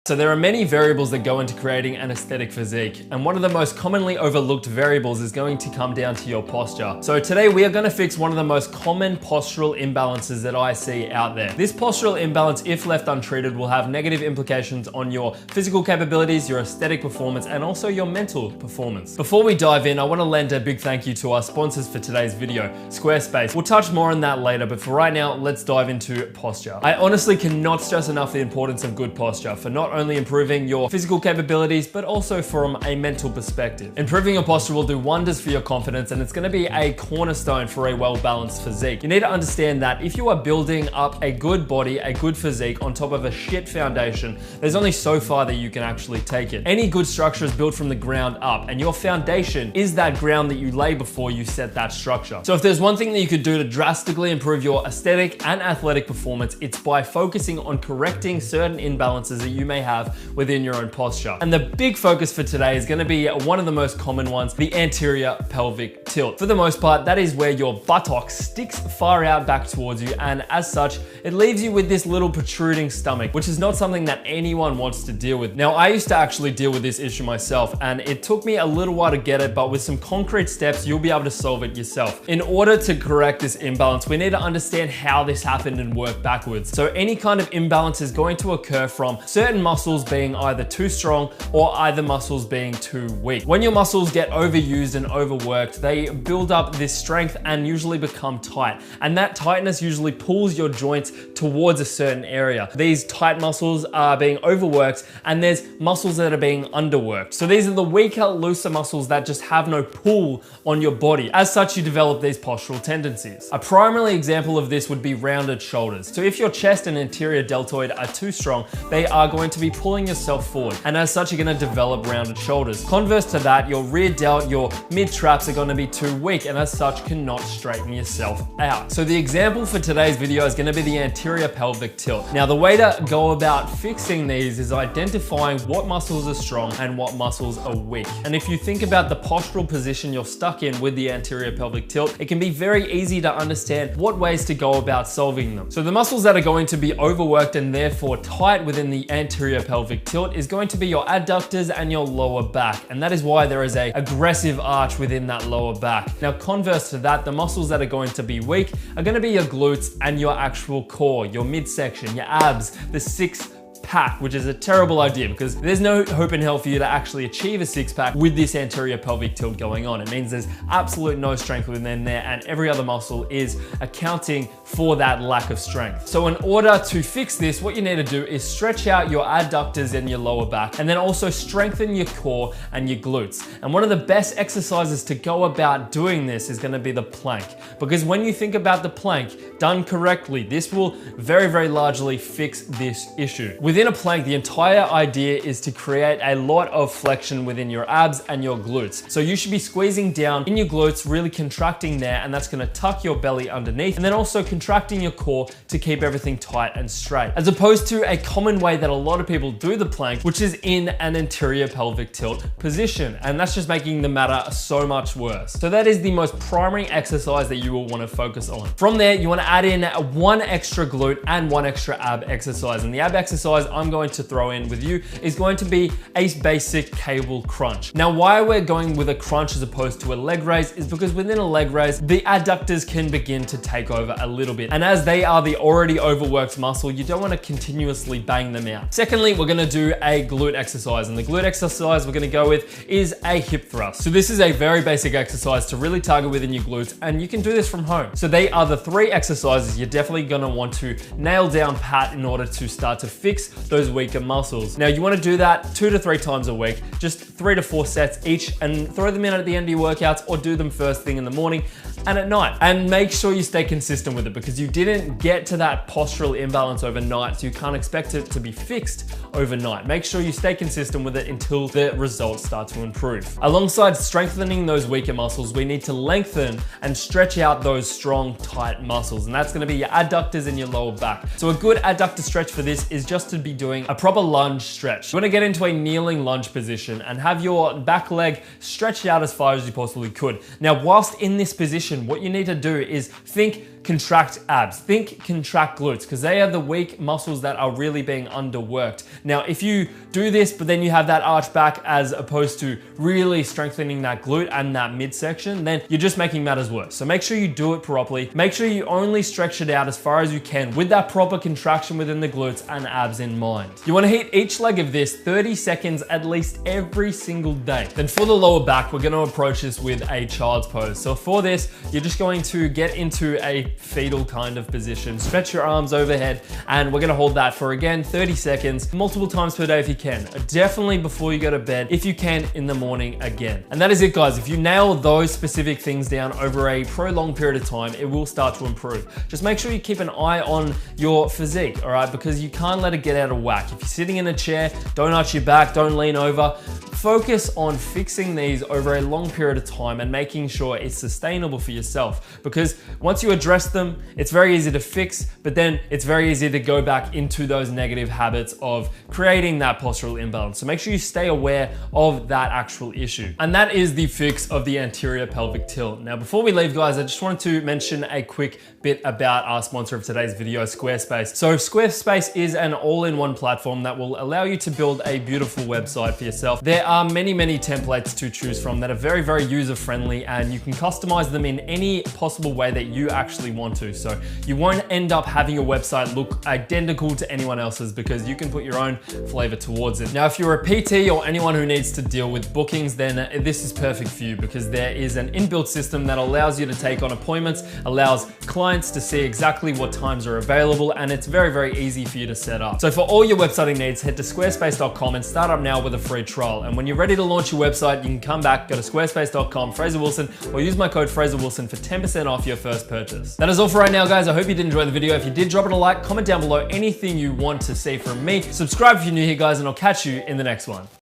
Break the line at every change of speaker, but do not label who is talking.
So there are many variables that go into creating an aesthetic physique, and one of the most commonly overlooked variables is going to come down to your posture. So today we are going to fix one of the most common postural imbalances that I see out there. This postural imbalance, if left untreated, will have negative implications on your physical capabilities, your aesthetic performance, and also your mental performance. Before we dive in, I want to lend a big thank you to our sponsors for today's video, Squarespace. We'll touch more on that later, but for right now, let's dive into posture. I honestly cannot stress enough the importance of good posture for not only improving your physical capabilities, but also from a mental perspective. Improving your posture will do wonders for your confidence, and it's going to be a cornerstone for a well-balanced physique. You need to understand that if you are building up a good body, a good physique on top of a shit foundation, there's only so far that you can actually take it. Any good structure is built from the ground up, and your foundation is that ground that you lay before you set that structure. So if there's one thing that you could do to drastically improve your aesthetic and athletic performance, it's by focusing on correcting certain imbalances that you may have within your own posture. And the big focus for today is going to be one of the most common ones, the anterior pelvic tilt. For the most part, that is where your buttock sticks far out back towards you, and as such, it leaves you with this little protruding stomach, which is not something that anyone wants to deal with. Now, I used to actually deal with this issue myself, and it took me a little while to get it, but with some concrete steps, you'll be able to solve it yourself. In order to correct this imbalance, we need to understand how this happened and work backwards. So any kind of imbalance is going to occur from certain muscles being either too strong or either muscles being too weak. When your muscles get overused and overworked, they build up this strength and usually become tight. And that tightness usually pulls your joints towards a certain area. These tight muscles are being overworked, and there's muscles that are being underworked. So these are the weaker, looser muscles that just have no pull on your body. As such, you develop these postural tendencies. A primary example of this would be rounded shoulders. So if your chest and anterior deltoid are too strong, they are going to be pulling yourself forward, and as such, you're going to develop rounded shoulders. Converse to that, your rear delt, your mid traps are going to be too weak, and as such, cannot straighten yourself out. So the example for today's video is going to be the anterior pelvic tilt. Now, the way to go about fixing these is identifying what muscles are strong and what muscles are weak. And if you think about the postural position you're stuck in with the anterior pelvic tilt, it can be very easy to understand what ways to go about solving them. So the muscles that are going to be overworked and therefore tight within the anterior pelvic tilt is going to be your adductors and your lower back. And that is why there is a aggressive arch within that lower back. Now, converse to that, the muscles that are going to be weak are going to be your glutes and your actual core, your midsection, your abs, the six pack, which is a terrible idea because there's no hope in hell for you to actually achieve a six-pack with this anterior pelvic tilt going on. It means there's absolute no strength within there, and every other muscle is accounting for that lack of strength. So in order to fix this, what you need to do is stretch out your adductors and your lower back, and then also strengthen your core and your glutes. And one of the best exercises to go about doing this is going to be the plank, because when you think about the plank done correctly, this will very, very largely fix this issue. Within a plank, the entire idea is to create a lot of flexion within your abs and your glutes. So you should be squeezing down in your glutes, really contracting there, and that's gonna tuck your belly underneath, and then also contracting your core to keep everything tight and straight. As opposed to a common way that a lot of people do the plank, which is in an anterior pelvic tilt position, and that's just making the matter so much worse. So that is the most primary exercise that you will wanna focus on. From there, you wanna add in one extra glute and one extra ab exercise, and the ab exercise I'm going to throw in with you is going to be a basic cable crunch. Now, why we're going with a crunch as opposed to a leg raise is because within a leg raise, the adductors can begin to take over a little bit. And as they are the already overworked muscle, you don't want to continuously bang them out. Secondly, we're going to do a glute exercise, and the glute exercise we're going to go with is a hip thrust. So this is a very basic exercise to really target within your glutes, and you can do this from home. So they are the three exercises you're definitely going to want to nail down pat in order to start to fix those weaker muscles. Now, you want to do that 2 to 3 times a week, just 3 to 4 sets each, and throw them in at the end of your workouts, or do them first thing in the morning and at night. And make sure you stay consistent with it, because you didn't get to that postural imbalance overnight, so you can't expect it to be fixed overnight. Make sure you stay consistent with it until the results start to improve. Alongside strengthening those weaker muscles, we need to lengthen and stretch out those strong, tight muscles, and that's going to be your adductors and your lower back. So a good adductor stretch for this is just to be doing a proper lunge stretch. You want to get into a kneeling lunge position and have your back leg stretched out as far as you possibly could. Now, whilst in this position, what you need to do is think contract abs, think contract glutes, because they are the weak muscles that are really being underworked. Now, if you do this, but then you have that arch back as opposed to really strengthening that glute and that midsection, then you're just making matters worse. So make sure you do it properly. Make sure you only stretch it out as far as you can with that proper contraction within the glutes and abs in mind. You want to hit each leg of this 30 seconds at least every single day. Then for the lower back, we're going to approach this with a child's pose. So for this, you're just going to get into a fetal kind of position, stretch your arms overhead, and we're going to hold that for, again, 30 seconds, multiple times per day if you can. Definitely before you go to bed, if you can in the morning again. And that is it, guys. If you nail those specific things down over a prolonged period of time, it will start to improve. Just make sure you keep an eye on your physique, all right? Because you can't let it get out of whack. If you're sitting in a chair, don't arch your back, don't lean over. Focus on fixing these over a long period of time and making sure it's sustainable for yourself. Because once you address them, it's very easy to fix, but then it's very easy to go back into those negative habits of creating that postural imbalance. So make sure you stay aware of that actual issue. And that is the fix of the anterior pelvic tilt. Now, before we leave, guys, I just wanted to mention a quick bit about our sponsor of today's video, Squarespace. So Squarespace is an all-in-one platform that will allow you to build a beautiful website for yourself. There are many templates to choose from that are very user-friendly, and you can customize them in any possible way that you actually want to. So you won't end up having your website look identical to anyone else's because you can put your own flavor towards it. Now, if you're a PT or anyone who needs to deal with bookings, then this is perfect for you because there is an inbuilt system that allows you to take on appointments, allows clients to see exactly what times are available, and it's very easy for you to set up. So for all your websiting needs, head to squarespace.com and start up now with a free trial. And when you're ready to launch your website, you can come back, go to squarespace.com, Fraser Wilson, or use my code Fraser Wilson for 10% off your first purchase. That is all for right now, guys. I hope you did enjoy the video. If you did, drop it a like, comment down below anything you want to see from me. Subscribe if you're new here, guys, and I'll catch you in the next one.